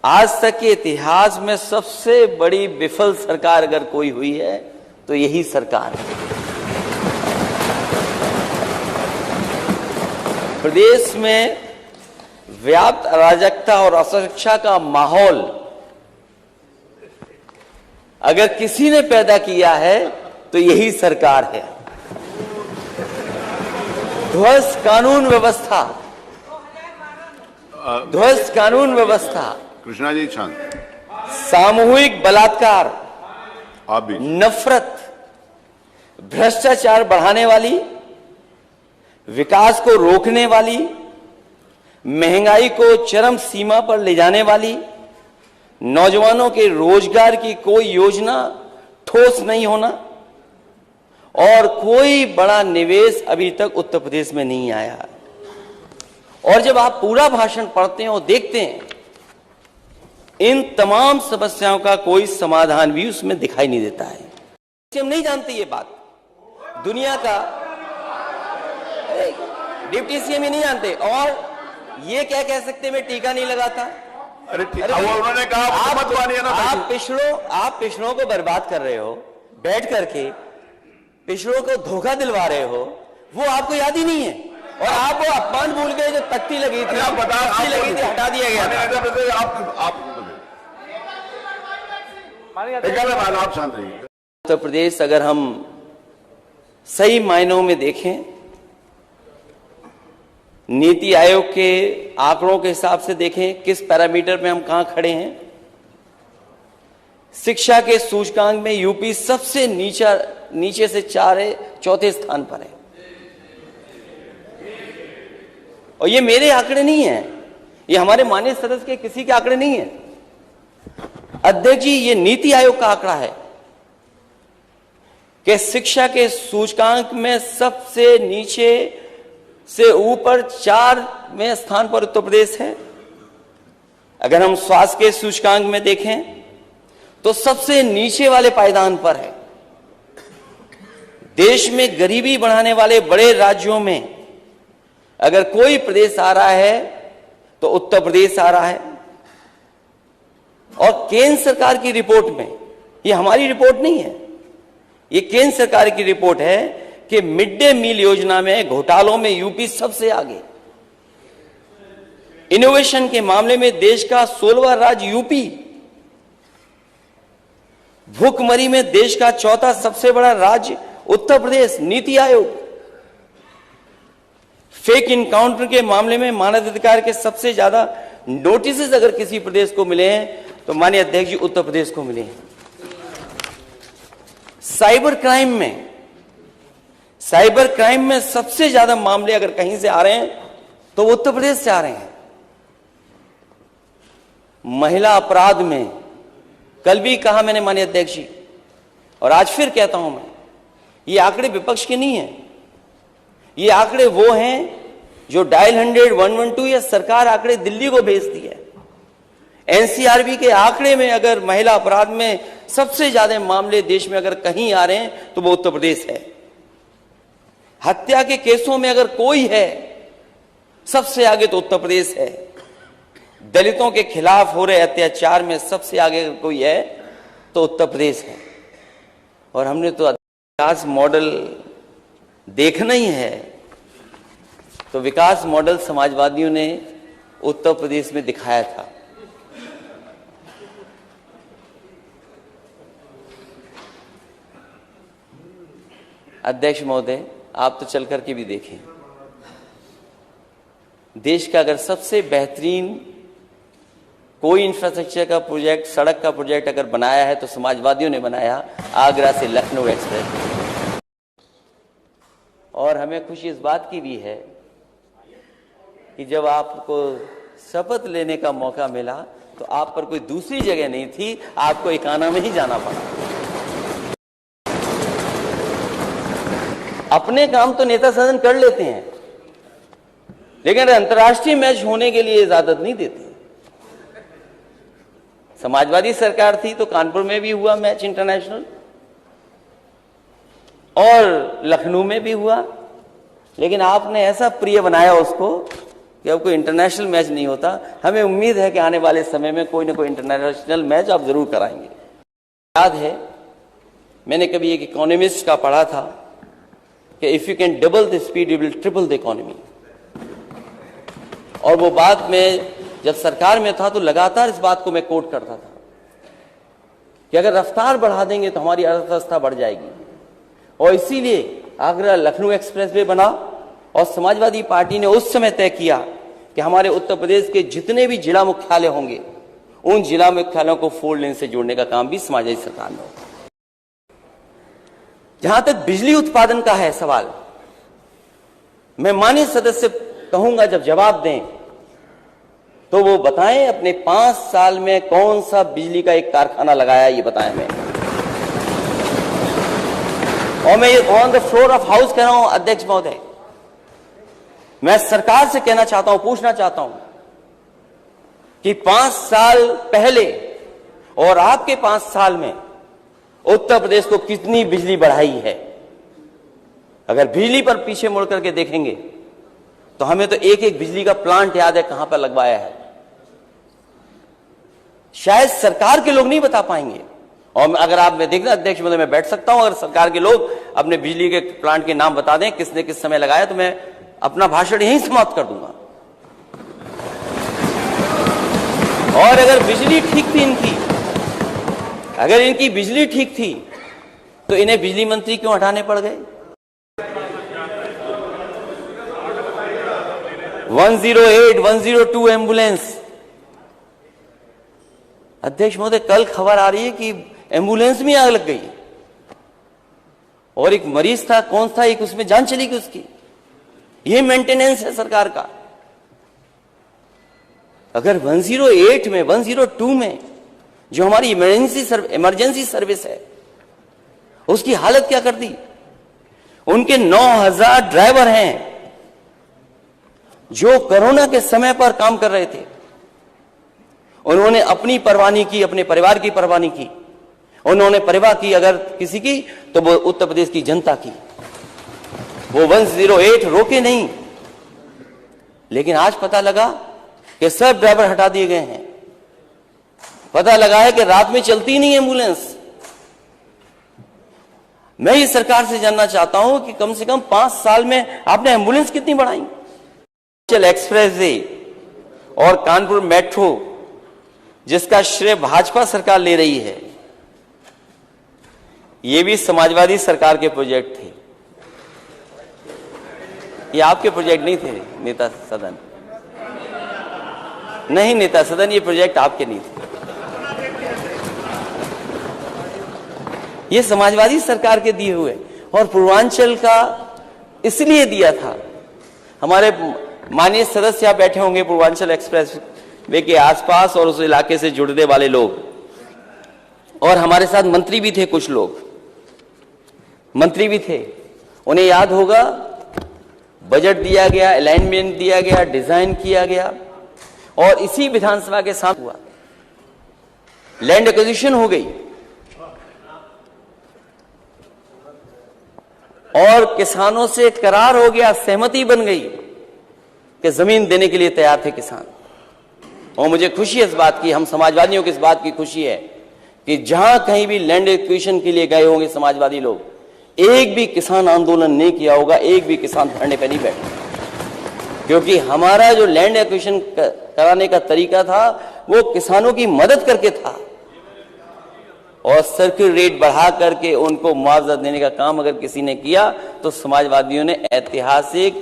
आज तक के इतिहास में सबसे बड़ी विफल सरकार अगर कोई हुई है तो यही सरकार है। प्रदेश में व्याप्त अराजकता और असुरक्षा का माहौल अगर किसी ने पैदा किया है तो यही सरकार है। ध्वस्त कानून व्यवस्था, कृष्णा जी शांत, सामूहिक बलात्कार, आप भी, नफरत, भ्रष्टाचार बढ़ाने वाली, विकास को रोकने वाली, महंगाई को चरम सीमा पर ले जाने वाली, नौजवानों के रोजगार की कोई योजना ठोस नहीं होना और कोई बड़ा निवेश अभी तक उत्तर प्रदेश में नहीं आया। और जब आप पूरा भाषण पढ़ते हैं और देखते हैं, इन तमाम समस्याओं का कोई समाधान भी उसमें दिखाई नहीं देता है। हम नहीं जानते ये बात, दुनिया का डिप्टी सीएम ही नहीं जानते। और ये क्या कह सकते मैं टीका नहीं लगाता? अरे उन्होंने कहा आप पिछड़ों को बर्बाद कर रहे हो, बैठ करके पिछड़ों को धोखा दिलवा रहे हो, वो आपको याद ही नहीं है। और आप वो अपमान भूल गए जो तख्ती लगी थी, हटा दिया गया था। आप शांत रहिए। उत्तर प्रदेश अगर हम सही मायनों में देखें, नीति आयोग के आंकड़ों के हिसाब से देखें किस पैरामीटर में हम कहां खड़े हैं। शिक्षा के सूचकांक में यूपी सबसे नीचे से चौथे स्थान पर है। और ये मेरे आंकड़े नहीं है, ये हमारे माननीय सदस्य के किसी के आंकड़े नहीं है अध्यक्ष जी, ये नीति आयोग का आंकड़ा है कि शिक्षा के सूचकांक में सबसे नीचे से ऊपर 4वें स्थान पर उत्तर प्रदेश है। अगर हम स्वास्थ्य के सूचकांक में देखें तो सबसे नीचे वाले पायदान पर है। देश में गरीबी बढ़ाने वाले बड़े राज्यों में अगर कोई प्रदेश आ रहा है तो उत्तर प्रदेश आ रहा है। और केंद्र सरकार की रिपोर्ट में, ये हमारी रिपोर्ट नहीं है, ये केंद्र सरकार की रिपोर्ट है कि मिड डे मील योजना में घोटालों में यूपी सबसे आगे। इनोवेशन के मामले में देश का 16वां राज्य यूपी। भूखमरी में देश का चौथा सबसे बड़ा राज्य उत्तर प्रदेश। नीति आयोग। फेक इनकाउंटर के मामले में मानवाधिकार के सबसे ज्यादा नोटिस अगर किसी प्रदेश को मिले हैं तो माननीय अध्यक्ष जी उत्तर प्रदेश को मिले हैं। साइबर क्राइम में सबसे ज्यादा मामले अगर कहीं से आ रहे हैं तो वो उत्तर प्रदेश से आ रहे हैं। महिला अपराध में कल भी कहा मैंने माननीय अध्यक्ष जी, और आज फिर कहता हूं मैं, ये आंकड़े विपक्ष के नहीं है, ये आंकड़े वो हैं जो डायल 100 112 या सरकार आंकड़े दिल्ली को भेजती है। एनसीआरबी के आंकड़े में अगर महिला अपराध में सबसे ज्यादा मामले देश में अगर कहीं आ रहे हैं तो वो उत्तर प्रदेश है। हत्या के केसों में अगर कोई है सबसे आगे तो उत्तर प्रदेश है। दलितों के खिलाफ हो रहे अत्याचार में सबसे आगे अगर कोई है तो उत्तर प्रदेश है। और हमने तो विकास मॉडल देखना ही है, तो विकास मॉडल समाजवादियों ने उत्तर प्रदेश में दिखाया था। अध्यक्ष महोदय, आप तो चल करके भी देखें, देश का अगर सबसे बेहतरीन कोई इंफ्रास्ट्रक्चर का प्रोजेक्ट, सड़क का प्रोजेक्ट अगर बनाया है तो समाजवादियों ने बनाया, आगरा से लखनऊ एक्सप्रेस। और हमें खुशी इस बात की भी है कि जब आपको शपथ लेने का मौका मिला तो आप पर कोई दूसरी जगह नहीं थी, आपको एकाना में ही जाना पड़ा। अपने काम तो नेता सदन कर लेते हैं, लेकिन अंतर्राष्ट्रीय मैच होने के लिए इजाजत नहीं देते। समाजवादी सरकार थी तो कानपुर में भी हुआ मैच इंटरनेशनल और लखनऊ में भी हुआ, लेकिन आपने ऐसा प्रिय बनाया उसको कि अब कोई इंटरनेशनल मैच नहीं होता। हमें उम्मीद है कि आने वाले समय में कोई ना कोई इंटरनेशनल मैच आप जरूर कराएंगे। याद है मैंने कभी एक इकोनॉमिस्ट का पढ़ा था कि if you can double the speed you will triple the economy. और वो बात में जब सरकार में था तो लगातार इस बात को मैं कोट करता था कि अगर रफ्तार बढ़ा देंगे तो हमारी अर्थव्यवस्था बढ़ जाएगी। और इसीलिए आगरा लखनऊ एक्सप्रेसवे बना और समाजवादी पार्टी ने उस समय तय किया कि हमारे उत्तर प्रदेश के जितने भी जिला मुख्यालय होंगे उन जिला मुख्यालयों को 4 लेन से जोड़ने का काम भी समाजवादी सरकार ने। जहां तक बिजली उत्पादन का है सवाल, मैं माननीय सदस्य कहूंगा जब जवाब दें तो वो बताएं अपने 5 साल में कौन सा बिजली का एक कारखाना लगाया, ये बताएं मैं। और मैं ये on the floor of house कह रहा हूं अध्यक्ष महोदय, मैं सरकार से कहना चाहता हूं, पूछना चाहता हूं कि 5 साल पहले और आपके 5 साल में उत्तर प्रदेश को कितनी बिजली बढ़ाई है। अगर बिजली पर पीछे मुड़ करके देखेंगे तो हमें तो एक एक बिजली का प्लांट याद है कहां पर लगवाया है। शायद सरकार के लोग नहीं बता पाएंगे। और अगर आप मैं देखना अध्यक्ष महोदय मैं बैठ सकता हूं, अगर सरकार के लोग अपने बिजली के प्लांट के नाम बता दें किसने किस समय लगाया तो मैं अपना भाषण यहीं समाप्त कर दूंगा। और अगर बिजली ठीक थी इनकी, अगर इनकी बिजली ठीक थी तो इन्हें बिजली मंत्री क्यों हटाने पड़ गए। 108, 102 एम्बुलेंस। अध्यक्ष महोदय कल खबर आ रही है कि एम्बुलेंस में आग लग गई और एक मरीज था, कौन था, एक उसमें जान चली गई उसकी। ये मेंटेनेंस है सरकार का। अगर 108 में, 102 में जो हमारी इमरजेंसी सर्विस है उसकी हालत क्या कर दी। उनके 9000 ड्राइवर हैं जो कोरोना के समय पर काम कर रहे थे। उन्होंने अपनी परवाह नहीं की, अपने परिवार की परवाह नहीं की। उन्होंने परवाह की अगर किसी की तो वो उत्तर प्रदेश की जनता की। वो 108 रोके नहीं। लेकिन आज पता लगा कि सब ड्राइवर हटा दिए गए हैं। पता लगा है कि रात में चलती नहीं एम्बुलेंस। मैं ये सरकार से जानना चाहता हूं कि कम से कम 5 साल में आपने एम्बुलेंस कितनी बढ़ाई। एक्सप्रेसवे और कानपुर मेट्रो जिसका श्रेय भाजपा सरकार ले रही है, ये भी समाजवादी सरकार के प्रोजेक्ट थे। ये आपके प्रोजेक्ट नहीं थे नेता सदन। नहीं नेता सदन, ये प्रोजेक्ट आपके नहीं थे। ये समाजवादी सरकार के दिए हुए। और पूर्वांचल का इसलिए दिया था, हमारे माननीय सदस्य यहां बैठे होंगे पूर्वांचल एक्सप्रेस वे के आसपास और उस इलाके से जुड़ने वाले लोग, और हमारे साथ मंत्री भी थे, कुछ लोग मंत्री भी थे। उन्हें याद होगा बजट दिया गया, अलाइनमेंट दिया गया, डिजाइन किया गया और इसी विधानसभा के साथ हुआ। लैंड एक्विजिशन हो गई और किसानों से करार हो गया, सहमति बन गई कि जमीन देने के लिए तैयार थे किसान। और मुझे खुशी है इस बात की, हम समाजवादियों को इस बात की खुशी है कि जहां कहीं भी लैंड एक्विजिशन के लिए गए होंगे समाजवादी लोग, एक भी किसान आंदोलन नहीं किया होगा, एक भी किसान धरने पर नहीं बैठा। क्योंकि हमारा जो लैंड एक्विजिशन कराने का तरीका था वो किसानों की मदद करके था और सर्किल रेट बढ़ा करके उनको मुआवजा देने का काम अगर किसी ने किया तो समाजवादियों ने ऐतिहासिक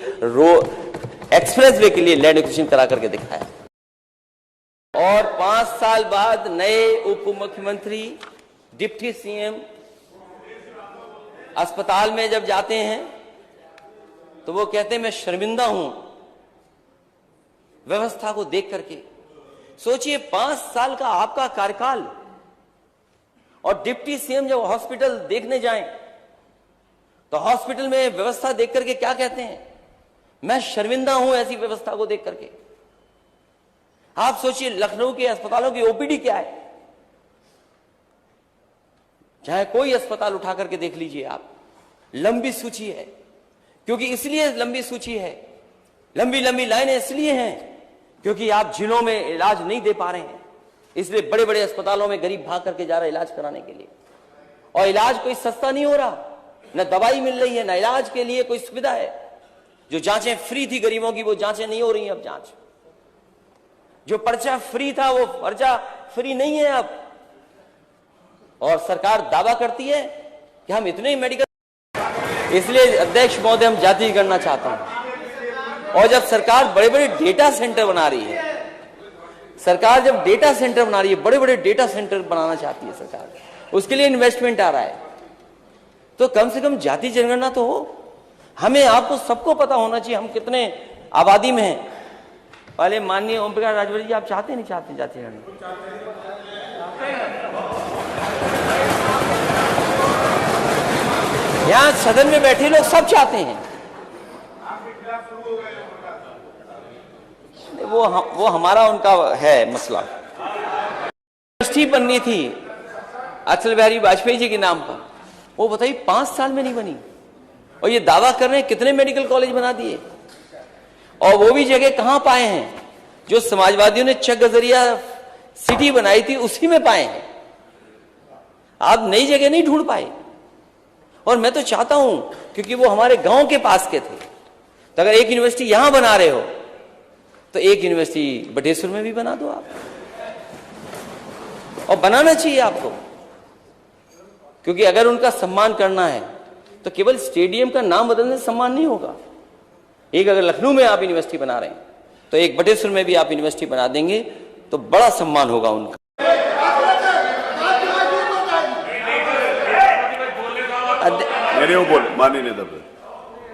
एक्सप्रेसवे के लिए लैंड एक्विजिशन करा करके दिखाया। और 5 साल बाद नए उप मुख्यमंत्री, डिप्टी सीएम अस्पताल में जब जाते हैं तो वो कहते हैं मैं शर्मिंदा हूं व्यवस्था को देख करके। सोचिए 5 साल का आपका कार्यकाल और डिप्टी सीएम जब हॉस्पिटल देखने जाएं तो हॉस्पिटल में व्यवस्था देख करके क्या कहते हैं, मैं शर्मिंदा हूं ऐसी व्यवस्था को देख करके। आप सोचिए लखनऊ के अस्पतालों की ओपीडी क्या है, चाहे कोई अस्पताल उठा करके देख लीजिए आप, लंबी सूची है। क्योंकि इसलिए लंबी सूची है लंबी लंबी लाइनें इसलिए हैं क्योंकि आप जिलों में इलाज नहीं दे पा रहे हैं, इसलिए बड़े बड़े अस्पतालों में गरीब भाग करके जा रहा है इलाज कराने के लिए। और इलाज कोई सस्ता नहीं हो रहा, न दवाई मिल रही है, न इलाज के लिए कोई सुविधा है। जो जांचें फ्री थी गरीबों की, वो जांचें नहीं हो रही हैं अब। जांच जो पर्चा फ्री था, वो पर्चा फ्री नहीं है अब। और सरकार दावा करती है कि हम इतने ही मेडिकल, इसलिए अध्यक्ष महोदय हम जाति करना चाहता हूं। और जब सरकार बड़े बड़े डेटा सेंटर बना रही है, सरकार जब डेटा सेंटर बना रही है, बड़े बड़े डेटा सेंटर बनाना चाहती है सरकार, उसके लिए इन्वेस्टमेंट आ रहा है, तो कम से कम जाति जनगणना तो हो। हमें आपको सबको पता होना चाहिए हम कितने आबादी में हैं। पहले माननीय ओम प्रकाश राजभर जी, आप चाहते नहीं चाहते जाति जनगणना? यहां सदन में बैठे लोग सब चाहते हैं। वो हमारा उनका है मसला। यूनिवर्सिटी बननी थी अटल बिहारी वाजपेयी जी के नाम पर, वो बताइए 5 साल में नहीं बनी। और ये दावा कर रहे हैं कितने मेडिकल कॉलेज बना दिए, और वो भी जगह कहां पाए हैं जो समाजवादियों ने चक गजरिया सिटी बनाई थी उसी में पाए हैं। आप नई जगह नहीं ढूंढ पाए। और मैं तो चाहता हूं, क्योंकि वो हमारे गांव के पास के थे, तो अगर एक यूनिवर्सिटी यहां बना रहे हो तो एक यूनिवर्सिटी बटेश्वर में भी बना दो आप। और बनाना चाहिए आपको, क्योंकि अगर उनका सम्मान करना है तो केवल स्टेडियम का नाम बदलने से सम्मान नहीं होगा। एक अगर लखनऊ में आप यूनिवर्सिटी बना रहे हैं तो एक बटेश्वर में भी आप यूनिवर्सिटी बना देंगे तो बड़ा सम्मान होगा उनका। मेरे वो बोले माननीय नेता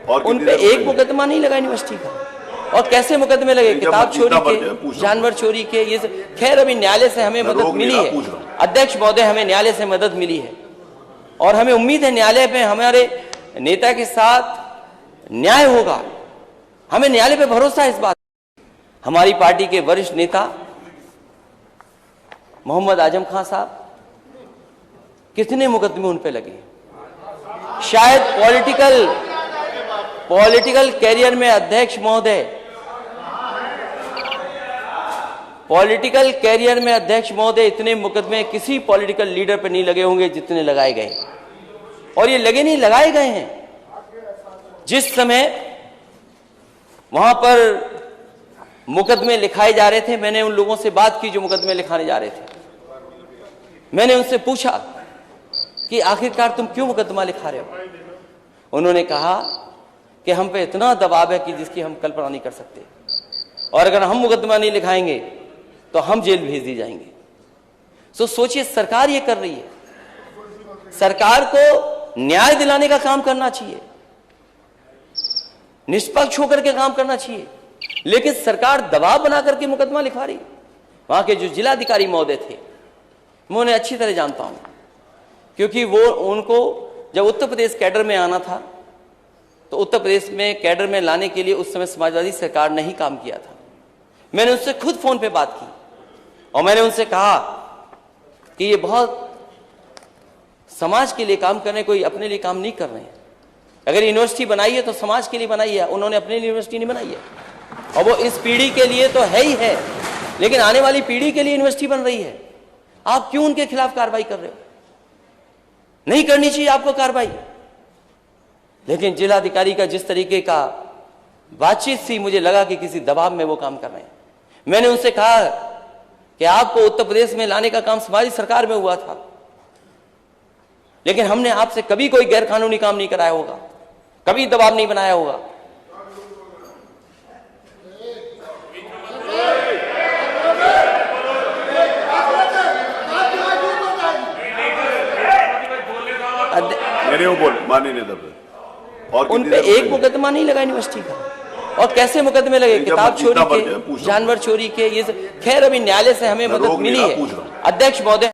और उन पे एक मुकदमा नहीं लगा यूनिवर्सिटी का। और कैसे मुकदमे लगे? किताब चोरी के, जानवर चोरी के, ये खैर अभी न्यायालय से हमें मदद मिली है अध्यक्ष महोदय, हमें न्यायालय से मदद मिली है और हमें उम्मीद है न्यायालय पे हमारे नेता के साथ न्याय होगा। हमें न्यायालय पे भरोसा है इस बात। हमारी पार्टी के वरिष्ठ नेता मोहम्मद आजम खान साहब, कितने मुकदमे उन पे लगे। शायद पॉलिटिकल कैरियर में अध्यक्ष महोदय, पॉलिटिकल कैरियर में अध्यक्ष महोदय इतने मुकदमे किसी पॉलिटिकल लीडर पे नहीं लगे होंगे जितने लगाए गए। और ये लगे नहीं, लगाए गए हैं। जिस समय वहां पर मुकदमे लिखाए जा रहे थे, मैंने उन लोगों से बात की जो मुकदमे लिखाने जा रहे थे। मैंने उनसे पूछा कि आखिरकार तुम क्यों मुकदमा लिखा रहे हो? उन्होंने कहा कि हम पे इतना दबाव है कि जिसकी हम कल्पना नहीं कर सकते, और अगर हम मुकदमा नहीं लिखाएंगे तो हम जेल भेज दी जाएंगे। सो सोचिए, सरकार ये कर रही है। सरकार को न्याय दिलाने का काम करना चाहिए, निष्पक्ष होकर के काम करना चाहिए, लेकिन सरकार दबाव बना करके मुकदमा लिखा रही। वहां के जो जिलाधिकारी महोदय थे, मैं उन्हें अच्छी तरह जानता हूं, क्योंकि वो उनको जब उत्तर प्रदेश कैडर में आना था तो उत्तर प्रदेश में कैडर में लाने के लिए उस समय समाजवादी सरकार ने ही काम किया था। मैंने उनसे खुद फोन पे बात की और मैंने उनसे कहा कि ये बहुत समाज के लिए काम कर रहे हैं, कोई अपने लिए काम नहीं कर रहे हैं। अगर यूनिवर्सिटी बनाई है तो समाज के लिए बनाई है, उन्होंने अपने लिए यूनिवर्सिटी नहीं बनाई है। और वो इस पीढ़ी के लिए तो है ही है, लेकिन आने वाली पीढ़ी के लिए यूनिवर्सिटी बन रही है। आप क्यों उनके खिलाफ कार्रवाई कर रहे हो? नहीं करनी चाहिए आपको कार्रवाई। लेकिन जिलाधिकारी का जिस तरीके का बातचीत थी, मुझे लगा कि किसी दबाव में वो काम कर रहे हैं। मैंने उनसे कहा कि आपको उत्तर प्रदेश में लाने का काम हमारी सरकार में हुआ था, लेकिन हमने आपसे कभी कोई गैर कानूनी काम नहीं कराया होगा, कभी दबाव नहीं बनाया होगा। मेरे वो बोले माननीय नेता और उन पे एक मुकदमा नहीं लगा यूनिवर्सिटी का। और कैसे मुकदमे लगे? किताब चोरी के, जानवर चोरी के, ये खैर अभी न्यायालय से हमें मदद मिली है अध्यक्ष महोदय।